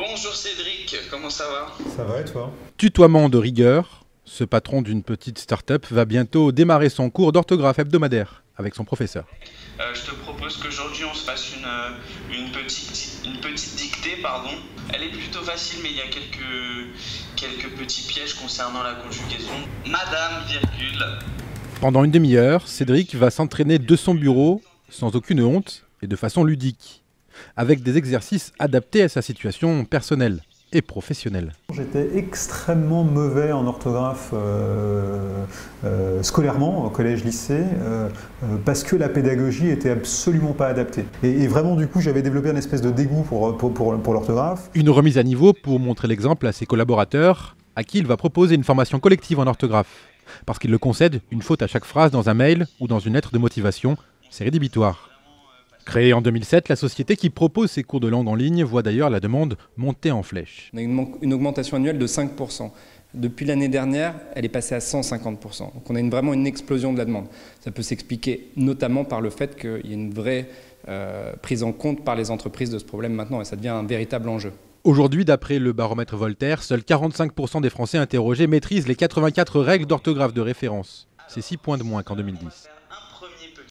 Bonjour Cédric, comment ça va? Ça va et toi? Tutoiement de rigueur, ce patron d'une petite start-up va bientôt démarrer son cours d'orthographe hebdomadaire avec son professeur. Je te propose qu'aujourd'hui on se fasse une petite dictée, pardon. Elle est plutôt facile, mais il y a quelques petits pièges concernant la conjugaison. Madame, virgule. Pendant une demi-heure, Cédric va s'entraîner de son bureau, sans aucune honte et de façon ludique, avec des exercices adaptés à sa situation personnelle et professionnelle. J'étais extrêmement mauvais en orthographe scolairement, au collège-lycée, parce que la pédagogie était absolument pas adaptée. Et vraiment, du coup, j'avais développé une espèce de dégoût pour l'orthographe. Une remise à niveau pour montrer l'exemple à ses collaborateurs, à qui il va proposer une formation collective en orthographe. Parce qu'il le concède, une faute à chaque phrase dans un mail ou dans une lettre de motivation, c'est rédhibitoire. Créée en 2007, la société qui propose ces cours de langue en ligne voit d'ailleurs la demande monter en flèche. On a une augmentation annuelle de 5%. Depuis l'année dernière, elle est passée à 150%. Donc on a vraiment une explosion de la demande. Ça peut s'expliquer notamment par le fait qu'il y a une vraie prise en compte par les entreprises de ce problème maintenant, et ça devient un véritable enjeu. Aujourd'hui, d'après le baromètre Voltaire, seuls 45% des Français interrogés maîtrisent les 84 règles d'orthographe de référence. C'est 6 points de moins qu'en 2010.